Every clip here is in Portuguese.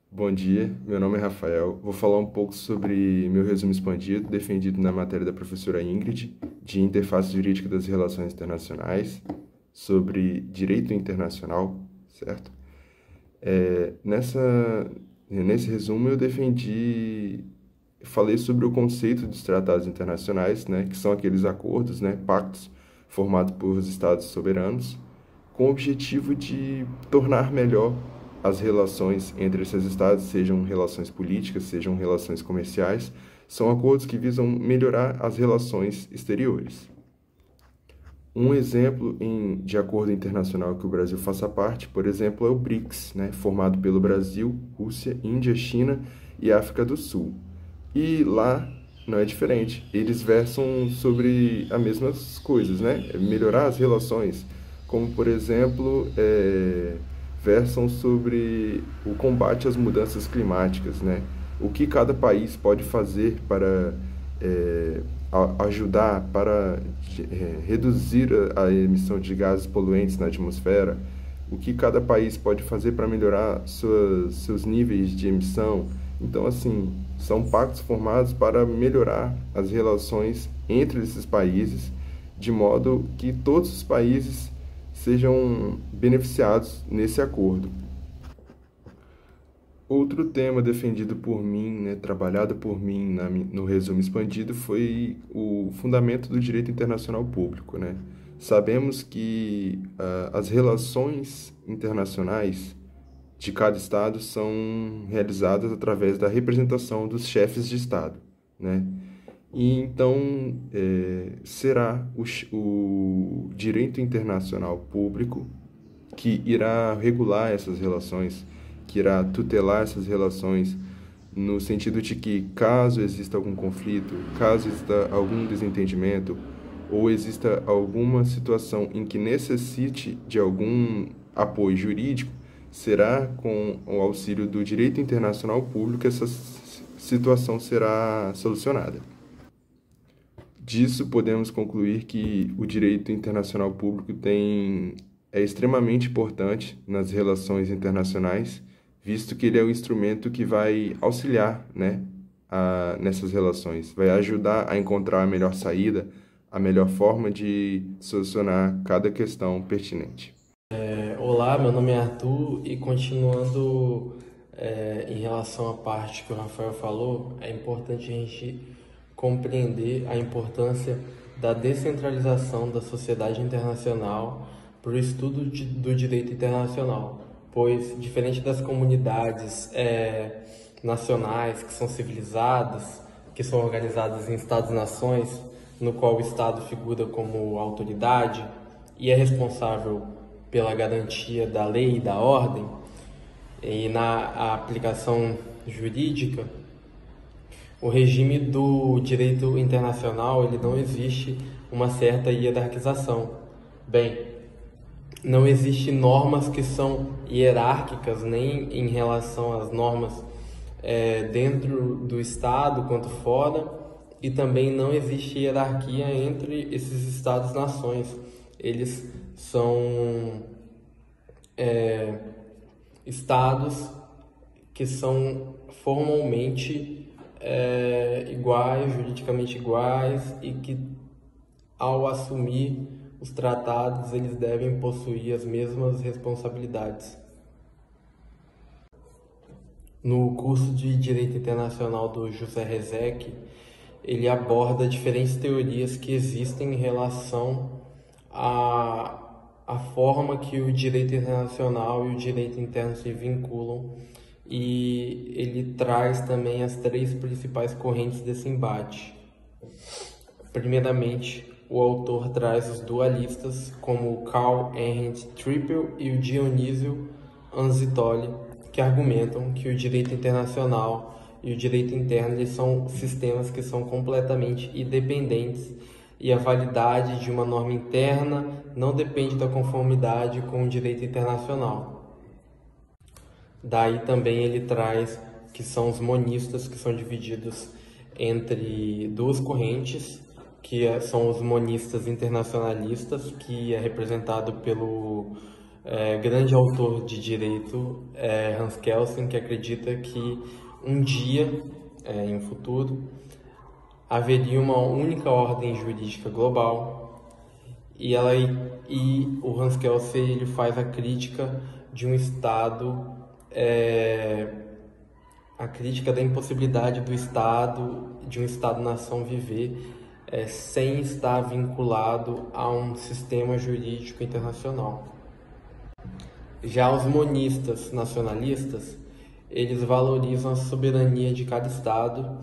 Bom dia, meu nome é Rafael. Vou falar um pouco sobre meu resumo expandido, defendido na matéria da professora Ingrid, de interface jurídica das relações internacionais, sobre direito internacional, certo? Nesse resumo falei sobre o conceito dos tratados internacionais, né, que são aqueles acordos, né, pactos formados por estados soberanos, com o objetivo de tornar melhor as relações entre esses estados, sejam relações políticas, sejam relações comerciais, são acordos que visam melhorar as relações exteriores. Um exemplo de acordo internacional que o Brasil faça parte, por exemplo, é o BRICS, né, formado pelo Brasil, Rússia, Índia, China e África do Sul. E lá não é diferente. Eles versam sobre as mesmas coisas, né? Melhorar as relações, como por exemplo, versam sobre o combate às mudanças climáticas, né? O que cada país pode fazer para ajudar para reduzir a emissão de gases poluentes na atmosfera, o que cada país pode fazer para melhorar seus níveis de emissão. Então, assim, são pactos formados para melhorar as relações entre esses países, de modo que todos os países sejam beneficiados nesse acordo. Outro tema defendido por mim, né, trabalhado por mim no resumo expandido, foi o fundamento do direito internacional público, né? Sabemos que as relações internacionais de cada estado são realizadas através da representação dos chefes de estado, né? E então será o direito internacional público que irá regular essas relações, que irá tutelar essas relações, no sentido de que, caso exista algum conflito, caso exista algum desentendimento, ou exista alguma situação em que necessite de algum apoio jurídico, será com o auxílio do direito internacional público que essa situação será solucionada. Disso, podemos concluir que o direito internacional público é extremamente importante nas relações internacionais, visto que ele é o instrumento que vai auxiliar, né, nessas relações, vai ajudar a encontrar a melhor saída, a melhor forma de solucionar cada questão pertinente. Olá, meu nome é Arthur e continuando em relação à parte que o Rafael falou, é importante a gente compreender a importância da descentralização da sociedade internacional para o estudo do direito internacional, pois, diferente das comunidades nacionais que são civilizadas, que são organizadas em estados-nações, no qual o Estado figura como autoridade e é responsável pela garantia da lei e da ordem, e na aplicação jurídica, o regime do direito internacional ele não existe uma certa hierarquização. Bem, não existe normas que são hierárquicas nem em relação às normas dentro do Estado quanto fora, e também não existe hierarquia entre esses Estados-nações. Eles são estados que são formalmente iguais, juridicamente iguais, e que, ao assumir os tratados, eles devem possuir as mesmas responsabilidades. No curso de Direito Internacional do José Rezec, ele aborda diferentes teorias que existem em relação à forma que o direito internacional e o direito interno se vinculam, e ele traz também as três principais correntes desse embate. Primeiramente, o autor traz os dualistas, como o Carl Heinrich Trippel e o Dionísio Anzitoli, que argumentam que o direito internacional e o direito interno eles são sistemas que são completamente independentes, e a validade de uma norma interna não depende da conformidade com o direito internacional. Daí também ele traz que são os monistas, que são divididos entre duas correntes, que são os monistas internacionalistas, que é representado pelo grande autor de direito, Hans Kelsen, que acredita que um dia, em um futuro, haveria uma única ordem jurídica global e o Hans Kelsen ele faz a crítica de um Estado, a crítica da impossibilidade de um Estado-nação viver sem estar vinculado a um sistema jurídico internacional. Já os monistas nacionalistas, eles valorizam a soberania de cada Estado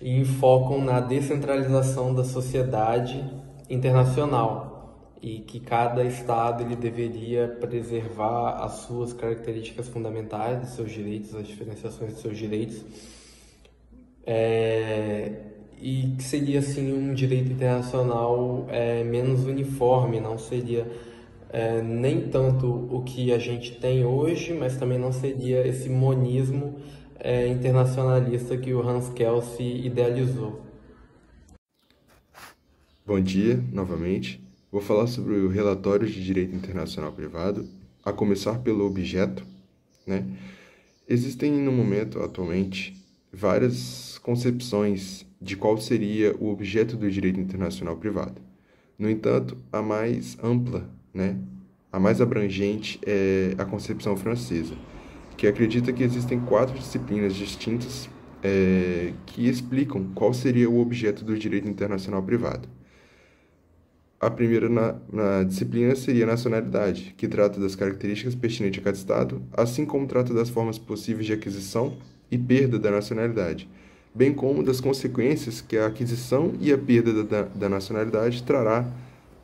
e focam na descentralização da sociedade internacional e que cada Estado ele deveria preservar as suas características fundamentais, dos seus direitos, as diferenciações dos seus direitos, e que seria assim um direito internacional menos uniforme, não seria nem tanto o que a gente tem hoje, mas também não seria esse monismo internacionalista que o Hans Kelsen idealizou. Bom dia, novamente. Vou falar sobre o relatório de direito internacional privado, a começar pelo objeto, né? Existem, no momento, atualmente, várias concepções de qual seria o objeto do direito internacional privado. No entanto, a mais ampla, né, a mais abrangente é a concepção francesa, que acredita que existem 4 disciplinas distintas que explicam qual seria o objeto do direito internacional privado. A primeira na disciplina seria a nacionalidade, que trata das características pertinentes a cada Estado, assim como trata das formas possíveis de aquisição e perda da nacionalidade, bem como das consequências que a aquisição e a perda da nacionalidade trará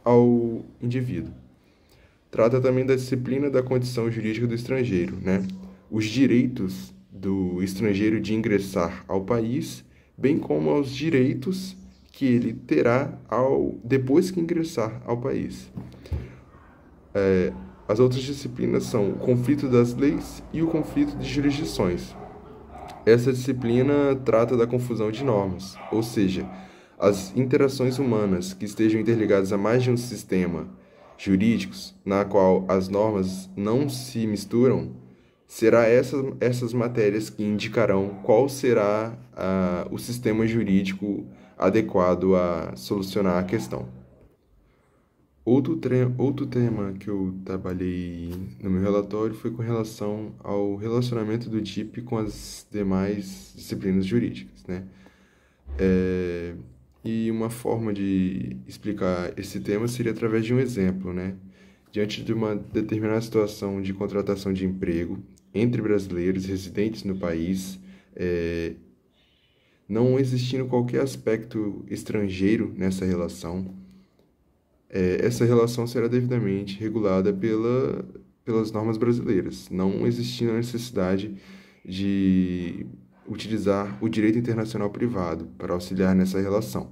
ao indivíduo. Trata também da disciplina da condição jurídica do estrangeiro, né? Os direitos do estrangeiro de ingressar ao país, bem como os direitos que ele terá depois que ingressar ao país. As outras disciplinas são o conflito das leis e o conflito de jurisdições. Essa disciplina trata da confusão de normas, ou seja, as interações humanas que estejam interligadas a mais de um sistema jurídicos, na qual as normas não se misturam, será essas matérias que indicarão qual será o sistema jurídico adequado a solucionar a questão. Outro tema que eu trabalhei no meu relatório foi com relação ao relacionamento do DIP com as demais disciplinas jurídicas, né? E uma forma de explicar esse tema seria através de um exemplo, né? Diante de uma determinada situação de contratação de emprego entre brasileiros residentes no país, não existindo qualquer aspecto estrangeiro nessa relação, essa relação será devidamente regulada pelas normas brasileiras, não existindo a necessidade de utilizar o direito internacional privado para auxiliar nessa relação.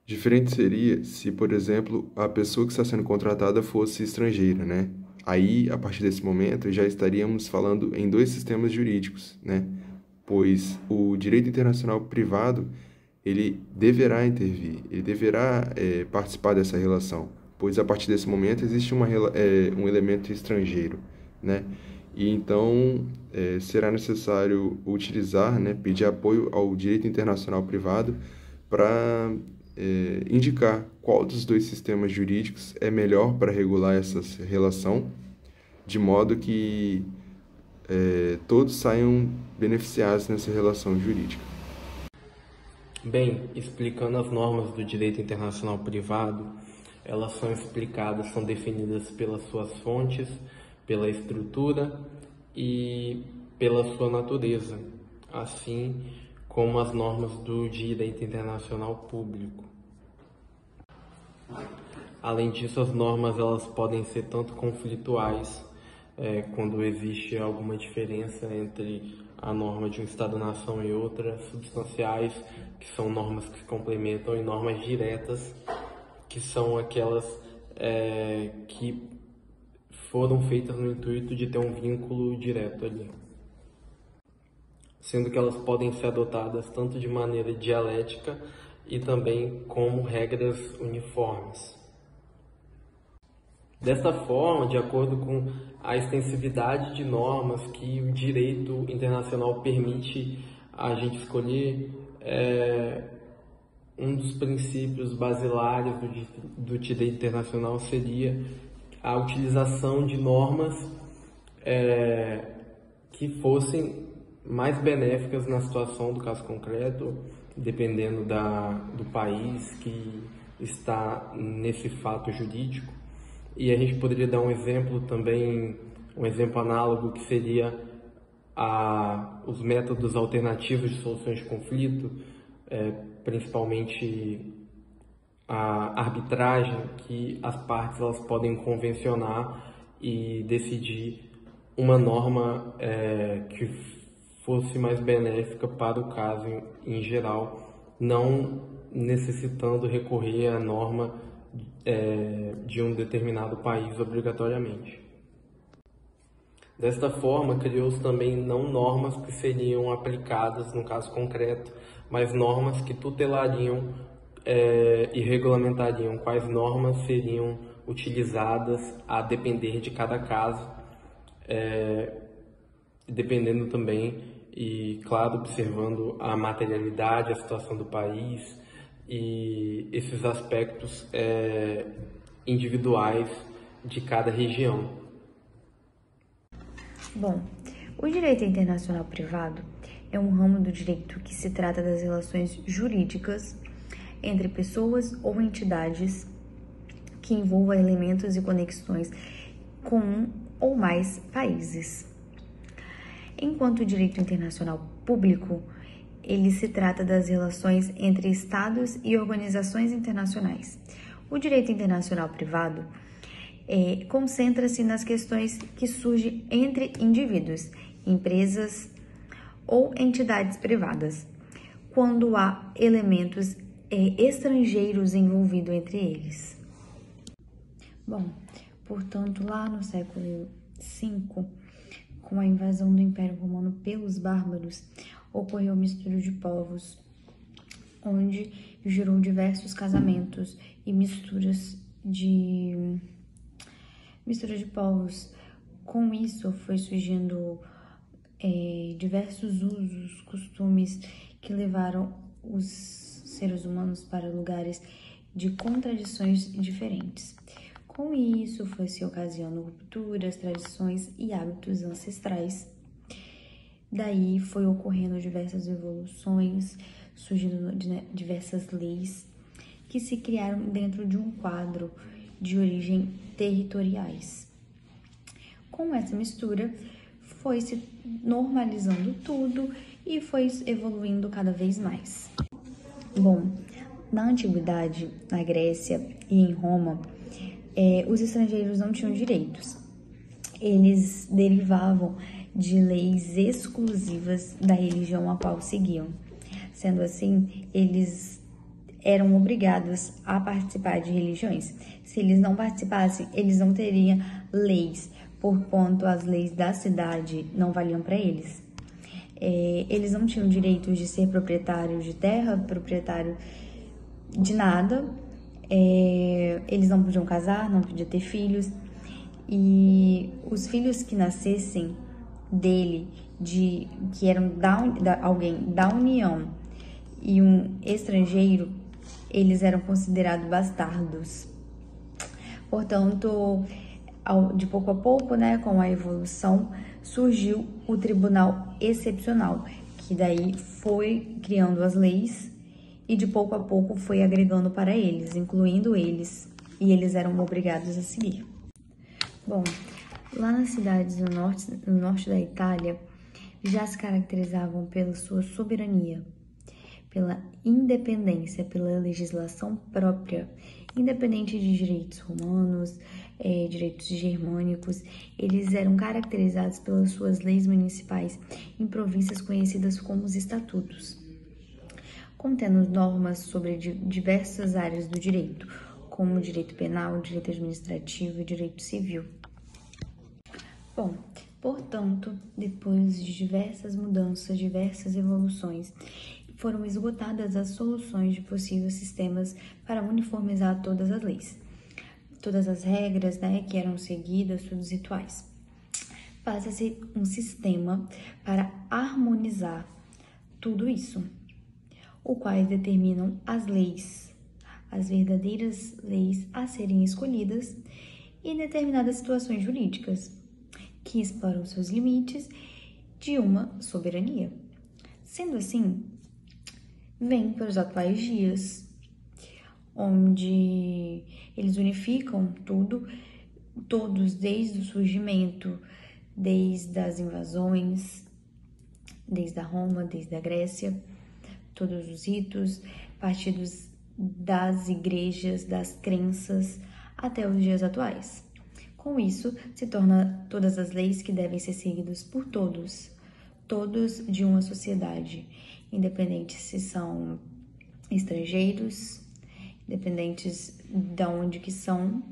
Diferente seria se, por exemplo, a pessoa que está sendo contratada fosse estrangeira, né? Aí, a partir desse momento, já estaríamos falando em 2 sistemas jurídicos, né? Pois o direito internacional privado, ele deverá intervir, ele deverá participar dessa relação, pois a partir desse momento existe um elemento estrangeiro, né? E então será necessário utilizar, né, pedir apoio ao direito internacional privado para indicar qual dos 2 sistemas jurídicos é melhor para regular essa relação, de modo que todos saiam beneficiados nessa relação jurídica. Bem, explicando as normas do direito internacional privado, elas são explicadas, são definidas pelas suas fontes, pela estrutura e pela sua natureza, assim como as normas do direito internacional público. Além disso, as normas elas podem ser tanto conflituais, quando existe alguma diferença entre a norma de um Estado-nação e outra, substanciais, que são normas que se complementam, e normas diretas, que são aquelas que foram feitas no intuito de ter um vínculo direto ali. Sendo que elas podem ser adotadas tanto de maneira dialética e também como regras uniformes. Desta forma, de acordo com a extensividade de normas que o direito internacional permite a gente escolher, um dos princípios basilares do direito internacional seria a utilização de normas que fossem mais benéficas na situação do caso concreto, dependendo do país que está nesse fato jurídico. E a gente poderia dar um exemplo também, um exemplo análogo, que seria os métodos alternativos de soluções de conflito, principalmente a arbitragem, que as partes elas podem convencionar e decidir uma norma que fosse mais benéfica para o caso em geral, não necessitando recorrer à norma de um determinado país obrigatoriamente. Desta forma, criou-se também não normas que seriam aplicadas no caso concreto, mas normas que tutelariam e regulamentariam quais normas seriam utilizadas a depender de cada caso, dependendo também, e claro, observando a materialidade, a situação do país e esses aspectos individuais de cada região. Bom, o direito internacional privado é um ramo do direito que se trata das relações jurídicas entre pessoas ou entidades que envolvam elementos e conexões com um ou mais países. Enquanto o direito internacional público, ele se trata das relações entre estados e organizações internacionais. O direito internacional privado concentra-se nas questões que surgem entre indivíduos, empresas ou entidades privadas, quando há elementos estrangeiros envolvidos entre eles. Bom, portanto, lá no século V, com a invasão do Império Romano pelos bárbaros, ocorreu mistura de povos, onde gerou diversos casamentos e misturas de povos. Com isso, foi surgindo diversos usos, costumes que levaram os seres humanos para lugares de contradições diferentes. Com isso, foi se ocasionando rupturas, tradições e hábitos ancestrais. Daí foi ocorrendo diversas evoluções, surgindo diversas leis que se criaram dentro de um quadro de origem territoriais. Com essa mistura, foi se normalizando tudo e foi evoluindo cada vez mais. Bom, na antiguidade, na Grécia e em Roma, os estrangeiros não tinham direitos. Eles derivavam de leis exclusivas da religião a qual seguiam. Sendo assim, eles eram obrigados a participar de religiões. Se eles não participassem, eles não teriam leis, porquanto as leis da cidade não valiam para eles. Eles não tinham direito de ser proprietário de terra, proprietário de nada. Eles não podiam casar, não podiam ter filhos. E os filhos que nascessem dele, que eram alguém da união e um estrangeiro, eles eram considerados bastardos. Portanto, de pouco a pouco, né, com a evolução, surgiu o Tribunal Excepcional, que daí foi criando as leis e de pouco a pouco foi agregando para eles, incluindo eles, e eles eram obrigados a seguir. Bom, lá nas cidades no norte da Itália, já se caracterizavam pela sua soberania, pela independência, pela legislação própria, independente de direitos romanos, direitos germânicos. Eles eram caracterizados pelas suas leis municipais em províncias conhecidas como os estatutos, contendo normas sobre diversas áreas do direito, como direito penal, direito administrativo e direito civil. Bom, portanto, depois de diversas mudanças, diversas evoluções, foram esgotadas as soluções de possíveis sistemas para uniformizar todas as leis. todas as regras, né, que eram seguidas, todos os rituais. Passa-se um sistema para harmonizar tudo isso, o quais determinam as leis, as verdadeiras leis a serem escolhidas e determinadas situações jurídicas que exploram seus limites de uma soberania. Sendo assim, vem para os atuais dias, onde eles unificam todos desde o surgimento, desde as invasões, desde a Roma, desde a Grécia, todos os ritos, partidos das igrejas, das crenças, até os dias atuais. Com isso, se torna todas as leis que devem ser seguidas por todos de uma sociedade, independente se são estrangeiros, independentes de onde que são,